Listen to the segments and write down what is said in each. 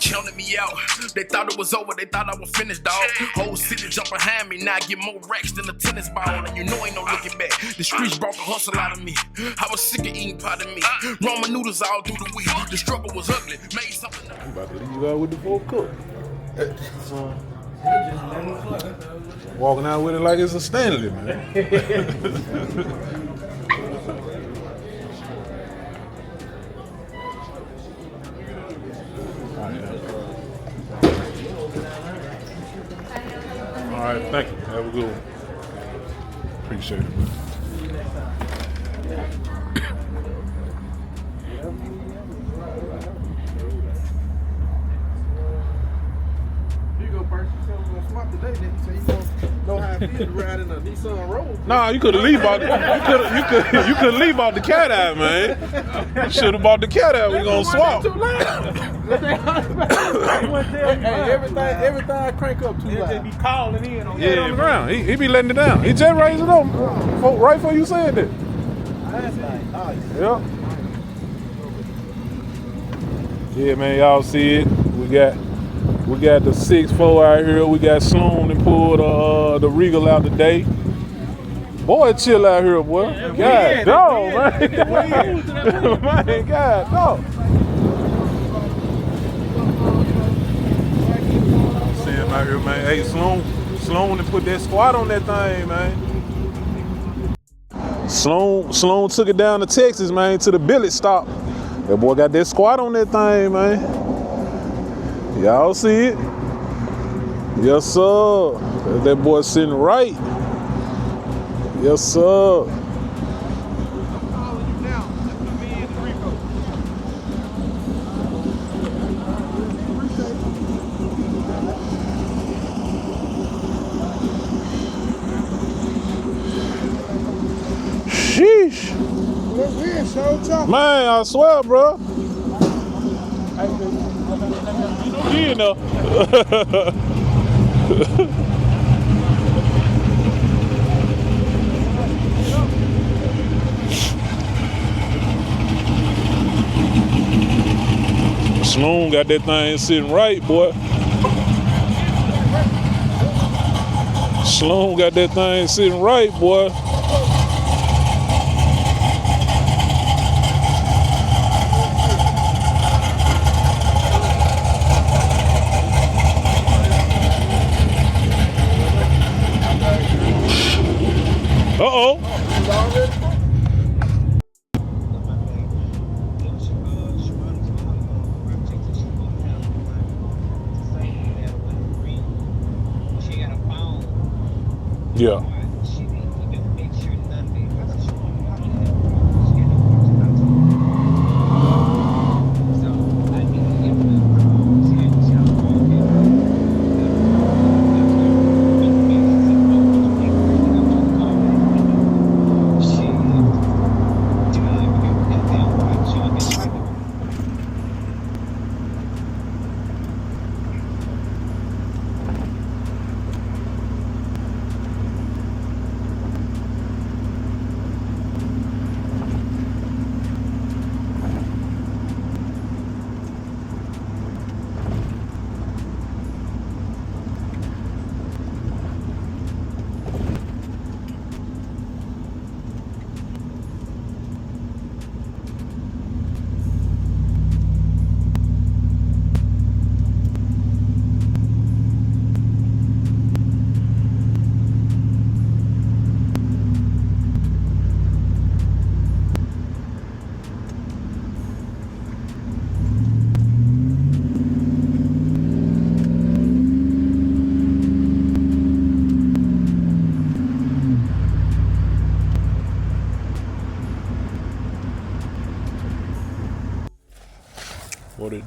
counted me out. They thought it was over, they thought I was finished, dog. Whole city jump behind me, now I get more racks than a tennis ball. And you know ain't no looking back. The streets brought the hustle out of me. I was sick of eating pot of meat. Ramen noodles all through the week. The struggle was ugly, made something. I'm about to leave you out with the full cook. Walking out with it like it's a Stanley, man. All right, thank you. Have a good one. Appreciate it, man. Nah, you could have leave out. You could leave out the cat eye, man. You should have bought the cat eye. We gonna swap. Hey, everything I crank up too loud. They be calling in on the ground. He be letting it down. He just raised it up right before you said that. Yep. Yeah, man, y'all see it. We got the 6'4" out here. We got Sloan that pulled the Regal out today. Boy, chill out here, boy. God, dog, man. Man, God, dog. See him out here, man. Hey, Sloan to put that squat on that thing, man. Sloan took it down to Texas, man, to the billet stop. That boy got that squat on that thing, man. Y'all see it? Yes, sir. That boy sitting right. Yes, sir. Sheesh. Man, I swear, bro. You know. Sloan got that thing sitting right, boy. Sloan got that thing sitting right, boy. Uh-oh. Yeah.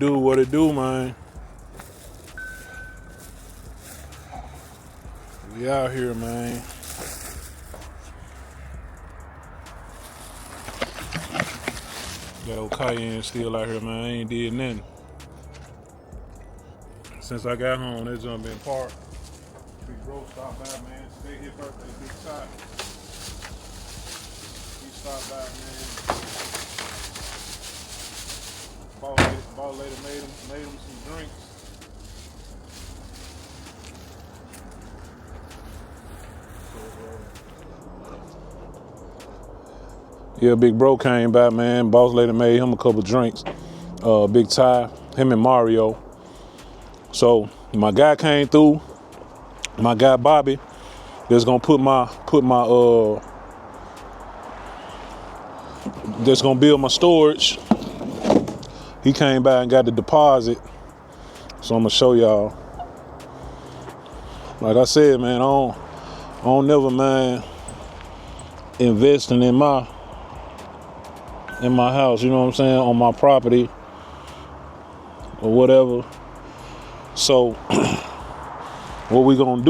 What it do, man? We out here, man. Got old Cayenne still out here, man. I ain't did nothing. Since I got home, that jump been parked. Big bro stopped by, man. Today his birthday, big shot. He stopped by, man. Ball lady made him some drinks. Yeah, big bro came by, man. Boss lady made him a couple drinks. Big Ty, him and Mario. So my guy came through. My guy Bobby, that's gonna that's gonna build my storage. He came by and got the deposit. So I'm gonna show y'all. Like I said, man, I don't never mind investing in my house, you know what I'm saying, on my property or whatever. So what we gonna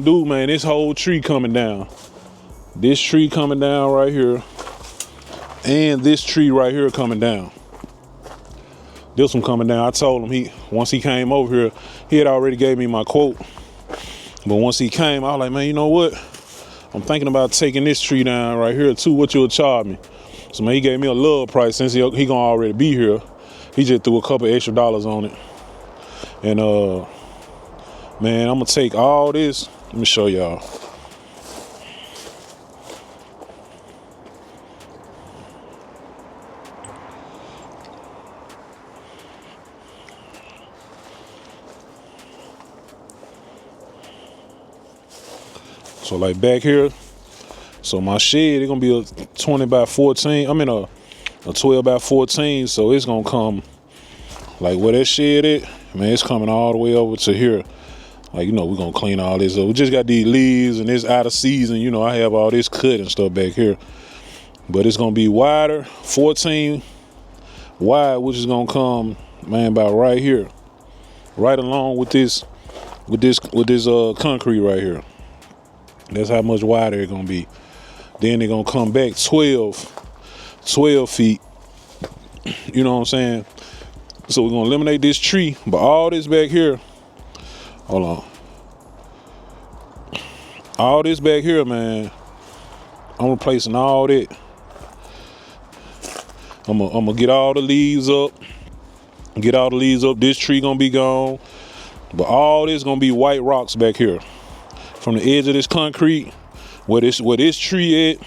do, man, this whole tree coming down. This tree coming down right here. And this tree right here coming down. This one coming down. I told him once he came over here, he had already gave me my quote. But once he came, I was like, man, you know what? I'm thinking about taking this tree down right here too. What you'll charge me? So man, he gave me a little price since he gonna already be here. He just threw a couple extra dollars on it. And man, I'm gonna take all this. Let me show y'all. So like back here, so my shed, it's gonna be a 20 by 14. I mean a 12 by 14. So it's gonna come like where that shed at, man, it's coming all the way over to here. Like, you know, we're gonna clean all this up. We just got these leaves and it's out of season. You know, I have all this cut and stuff back here. But it's gonna be wider, 14 wide, which is gonna come, man, about right here. Right along with this concrete right here. That's how much wider it's gonna be. Then they're gonna come back 12 feet. You know what I'm saying? So we're gonna eliminate this tree, but all this back here, hold on. All this back here, man, I'm replacing all that. I'm gonna get all the leaves up. This tree gonna be gone. But all this gonna be white rocks back here. From the edge of this concrete, where this tree at,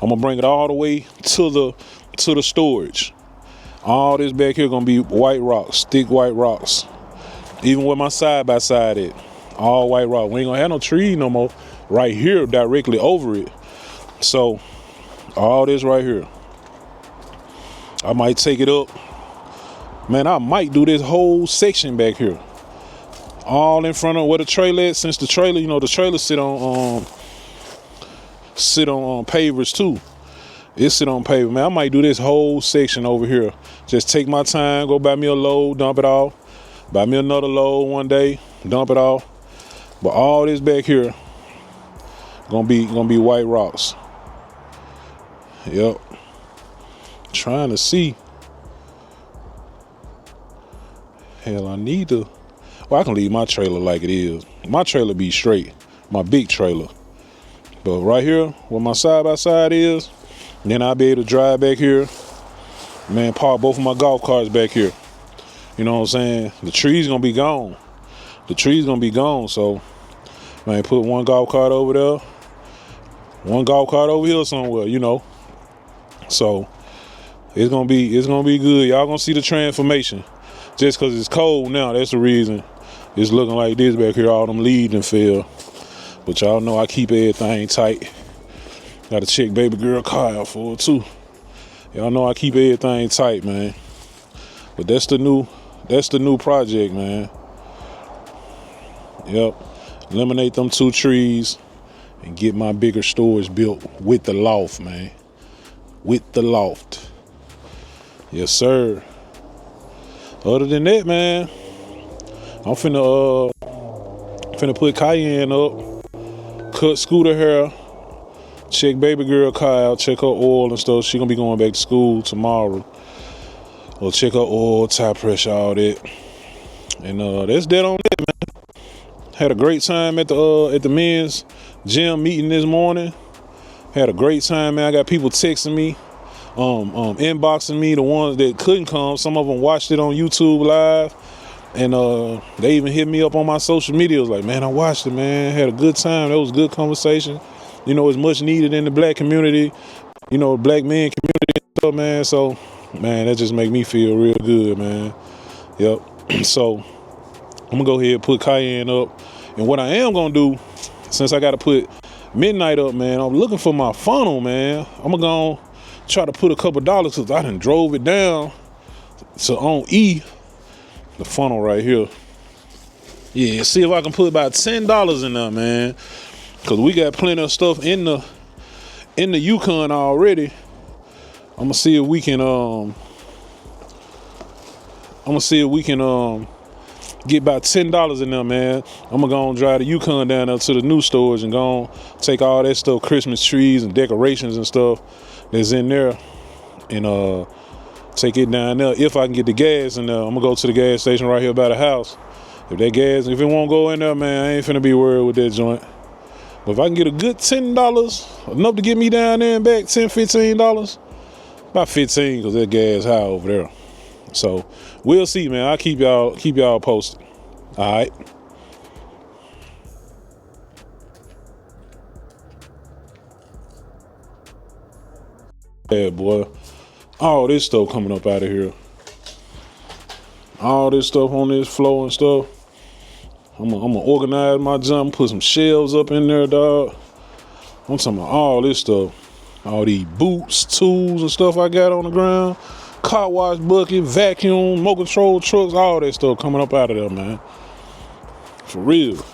I'm gonna bring it all the way to the storage. All this back here gonna be white rocks, thick white rocks. Even where my side by side at, all white rock. We ain't gonna have no tree no more right here directly over it. So all this right here, I might take it up. Man, I might do this whole section back here. All in front of where the trailer is, since the trailer, you know, the trailer sit on pavers too. It sit on paver, man. I might do this whole section over here. Just take my time, go buy me a load, dump it off. Buy me another load one day, dump it off. But all this back here gonna be white rocks. Yep. Trying to see. Hell, I need to. Well, I can leave my trailer like it is. My trailer be straight, my big trailer. But right here, where my side-by-side is, then I'll be able to drive back here. Man, park both of my golf carts back here. You know what I'm saying? The tree's gonna be gone. So, man, put one golf cart over there, one golf cart over here somewhere, you know. So, it's gonna be good. Y'all gonna see the transformation. Just because it's cold now, that's the reason it's looking like this back here. All them leaves and fell. But y'all know I keep everything tight. Got to check baby girl car out for it too. Y'all know I keep everything tight, man. But that's the new project, man. Yep. Eliminate them 2 trees and get my bigger storage built with the loft, man. With the loft. Yes, sir. Other than that, man, I'm finna put Cayenne up, cut Scooter hair, check baby girl car out, check her oil and stuff. She gonna be going back to school tomorrow. Or check her oil, tire pressure, all that. And that's that on that, man. Had a great time at the men's gym meeting this morning. Had a great time, man. I got people texting me. Inboxing me, the ones that couldn't come. Some of them watched it on YouTube live, And they even hit me up on my social media. It was like, man, I watched it, man. Had a good time. That was a good conversation. You know, it's much needed in the black community. You know, black men community and stuff, man. So, man, that just make me feel real good, man. Yep. So, I'm going to go ahead and put Cayenne up. And what I am going to do, since I got to put Midnight up, man, I'm looking for my funnel, man. I'm going to go try to put a couple dollars because I done drove it down to on E. The funnel right here. Yeah, see if I can put about $10 in there, man. Cause we got plenty of stuff in the Yukon already. I'm gonna see if we can get about $10 in there, man. I'm gonna go and drive the Yukon down there to the new stores and go on take all that stuff, Christmas trees and decorations and stuff that's in there, and take it down there. If I can get the gas in there, I'm gonna go to the gas station right here by the house. If it won't go in there, man, I ain't finna be worried with that joint. But if I can get a good $10, enough to get me down there and back, $10, $15, about 15, cause that gas high over there. So we'll see, man. I'll keep y'all posted. All right. Yeah, boy. All this stuff coming up out of here. All this stuff on this floor and stuff. I'm gonna organize my jump, put some shelves up in there, dog. I'm talking about all this stuff. All these boots, tools and stuff I got on the ground. Car wash bucket, vacuum, motor control trucks, all that stuff coming up out of there, man. For real.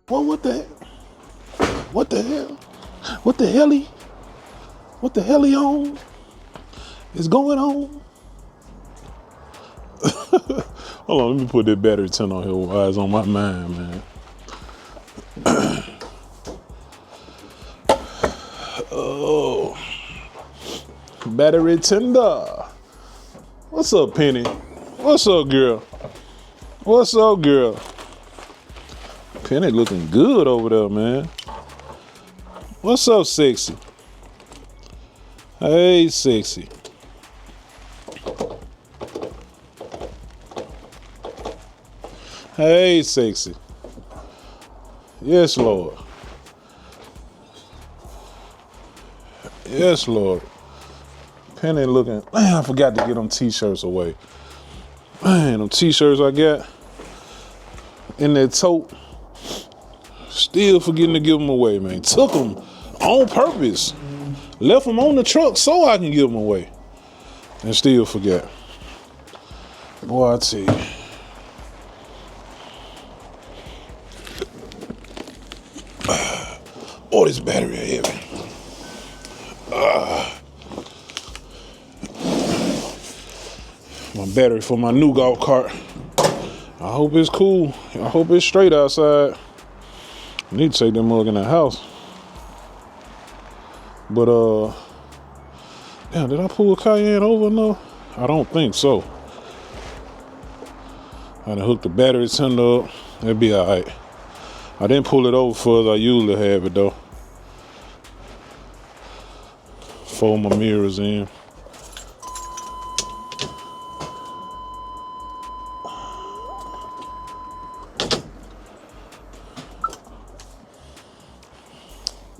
Well, what the hell? What the hell? What the hell? What the hell on? Is going on? Hold on, let me put that battery 10 on here while it's on my mind, man. Oh, battery tender. What's up, Penny? What's up, girl? What's up, girl? Penny looking good over there, man. What's up, sexy? Hey, sexy. Hey, sexy. Yes, Lord. Yes, Lord. Penny looking. Man, I forgot to get them t-shirts away. Man, them t-shirts I got in that tote. Still forgetting to give them away, man. Took them on purpose. Left them on the truck so I can give them away. And still forget. Boy, I tell you. Oh, this battery heavy. My battery for my new golf cart. I hope it's cool. I hope it's straight outside. I need to take that mug in the house. But damn, did I pull a Cayenne over? No, I don't think so. I done hooked the battery tender up. It'll be alright. I didn't pull it over for as I usually have it though. Fold my mirrors in.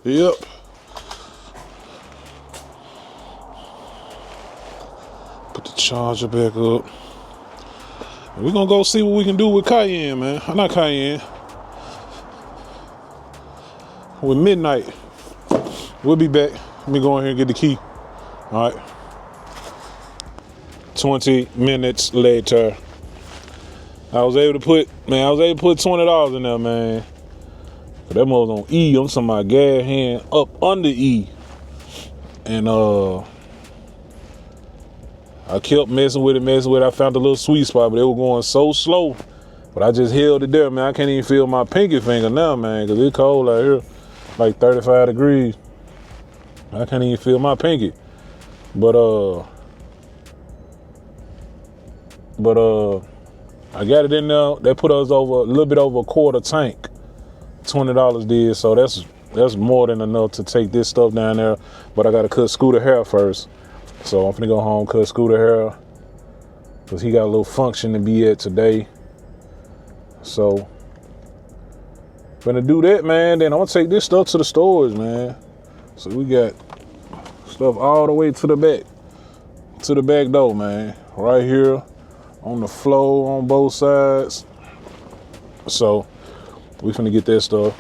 Yep. Put the charger back up. We're gonna go see what we can do with Cayenne, man. Not Cayenne. With Midnight. We'll be back. Let me go in here and get the key. All right. 20 minutes later. I was able to put $20 in there, man. That mother on E. I'm talking about gas hand up under E. And I kept messing with it. I found a little sweet spot, but it was going so slow. But I just held it there, man. I can't even feel my pinky finger now, man, because it's cold out here. Like 35 degrees. I can't even feel my pinky. But I got it in there. They put us over a little bit over a quarter tank. $20 did, so that's more than enough to take this stuff down there. But I gotta cut Scooter hair first. So I'm finna go home, cut Scooter hair. Cause he got a little function to be at today. So finna do that, man. Then I'm gonna take this stuff to the stores, man. So we got stuff all the way to the back door, man. Right here on the floor on both sides. So we finna get that stuff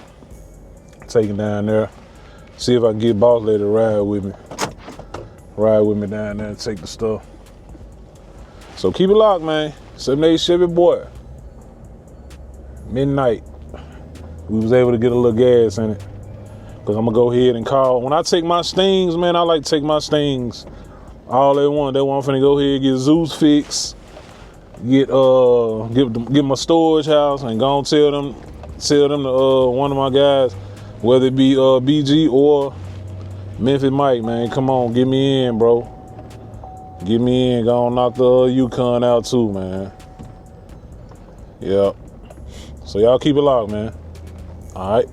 taken down there. See if I can get Boss Lady to ride with me down there and take the stuff. So keep it locked, man. 78 Chevy boy. Midnight. We was able to get a little gas in it. Cause I'm gonna go ahead and call. When I take my stings, man, I like to take my stings all at once. They want finna go ahead and get Zeus fixed. Get my storage house and go and tell them to one of my guys, whether it be BG or Memphis Mike, man, come on, get me in, bro. Get me in, go on knock the Yukon out too, man. Yep. So y'all keep it locked, man. All right.